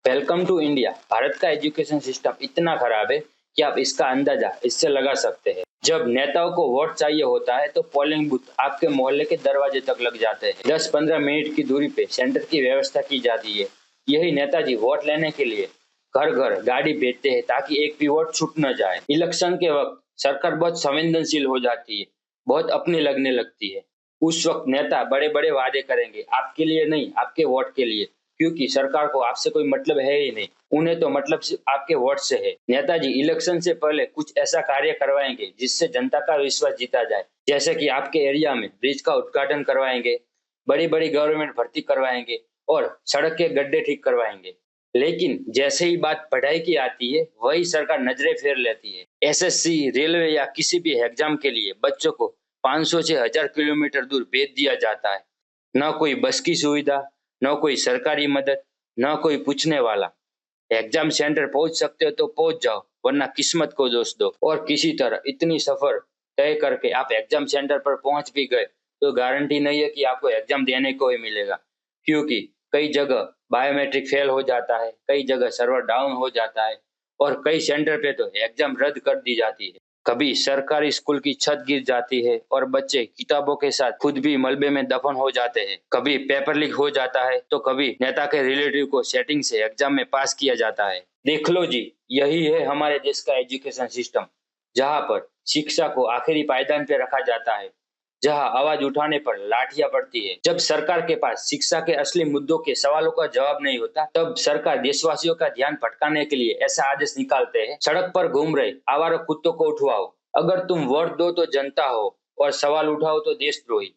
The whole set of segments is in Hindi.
Welcome to India. भारत का एजुकेशन सिस्टम इतना खराब है कि आप इसका अंदाजा इससे लगा सकते हैं। जब नेताओं को वोट चाहिए होता है तो पोलिंग बूथ आपके मोहल्ले के दरवाजे तक लग जाते हैं। 10-15 मिनट की दूरी पे सेंटर की व्यवस्था की जाती है। यही नेताजी वोट लेने के लिए घर घर गाड़ी भेजते हैं ताकि एक भी वोट छूट न जाए। इलेक्शन के वक्त सरकार बहुत संवेदनशील हो जाती है, बहुत अपनी लगने लगती है। उस वक्त नेता बड़े बड़े वादे करेंगे, आपके लिए नहीं, आपके वोट के लिए, क्योंकि सरकार को आपसे कोई मतलब है ही नहीं। उन्हें तो मतलब सिर्फ आपके वोट से है। नेताजी इलेक्शन से पहले कुछ ऐसा कार्य करवाएंगे जिससे जनता का विश्वास जीता जाए। जैसे कि आपके एरिया में ब्रिज का उद्घाटन करवाएंगे, बड़ी बड़ी गवर्नमेंट भर्ती करवाएंगे और सड़क के गड्ढे ठीक करवाएंगे। लेकिन जैसे ही बात पढ़ाई की आती है, वही सरकार नजरें फेर लेती है। एसएससी, रेलवे या किसी भी एग्जाम के लिए बच्चों को 500 से 1000 किलोमीटर दूर भेज दिया जाता है। न कोई बस की सुविधा, न कोई सरकारी मदद, न कोई पूछने वाला। एग्जाम सेंटर पहुंच सकते हो तो पहुंच जाओ, वरना किस्मत को दोष दो। और किसी तरह इतनी सफर तय करके आप एग्जाम सेंटर पर पहुंच भी गए तो गारंटी नहीं है कि आपको एग्जाम देने को ही मिलेगा, क्योंकि कई जगह बायोमेट्रिक फेल हो जाता है, कई जगह सर्वर डाउन हो जाता है और कई सेंटर पे तो एग्जाम रद्द कर दी जाती है। कभी सरकारी स्कूल की छत गिर जाती है और बच्चे किताबों के साथ खुद भी मलबे में दफन हो जाते हैं। कभी पेपर लीक हो जाता है तो कभी नेता के रिलेटिव को सेटिंग से एग्जाम में पास किया जाता है। देख लो जी, यही है हमारे देश का एजुकेशन सिस्टम, जहाँ पर शिक्षा को आखिरी पायदान पे रखा जाता है, जहाँ आवाज उठाने पर लाठियां पड़ती है। जब सरकार के पास शिक्षा के असली मुद्दों के सवालों का जवाब नहीं होता, तब सरकार देशवासियों का ध्यान भटकाने के लिए ऐसा आदेश निकालते हैं, सड़क पर घूम रहे आवारा कुत्तों को उठवाओ। अगर तुम वोट दो तो जनता हो और सवाल उठाओ तो देशद्रोही।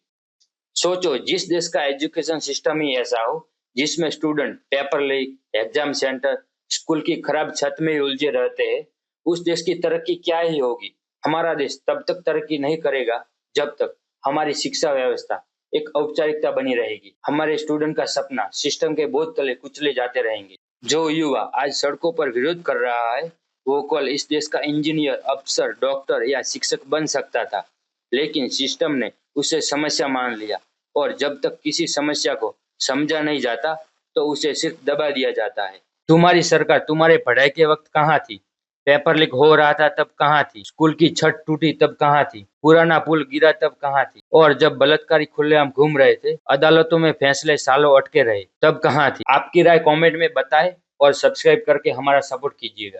सोचो, जिस देश का एजुकेशन सिस्टम ही ऐसा हो, जिसमें student paper leak, exam centre, school की खराब छत में ही उलझे रहते हैं, उस देश की तरक्की क्या ही होगी। हमारा देश तब तक तरक्की नहीं करेगा जब तक हमारी शिक्षा व्यवस्था एक औपचारिकता बनी रहेगी। हमारे स्टूडेंट का सपना सिस्टम के बोझ तले कुचले जाते रहेंगे। जो युवा आज सड़कों पर विरोध कर रहा है, वो कल इस देश का इंजीनियर, अफसर, डॉक्टर या शिक्षक बन सकता था, लेकिन सिस्टम ने उसे समस्या मान लिया और जब तक किसी समस्या को समझा नहीं जाता तो उसे सिर्फ दबा दिया जाता है। तुम्हारी सरकार तुम्हारे पढ़ाई के वक्त कहाँ थी? पेपर लीक हो रहा था तब कहाँ थी? स्कूल की छत टूटी तब कहाँ थी? पुराना पुल गिरा तब कहाँ थी? और जब बलात्कारी खुलेआम घूम रहे थे, अदालतों में फैसले सालों अटके रहे, तब कहाँ थी? आपकी राय कमेंट में बताएं और सब्सक्राइब करके हमारा सपोर्ट कीजिएगा।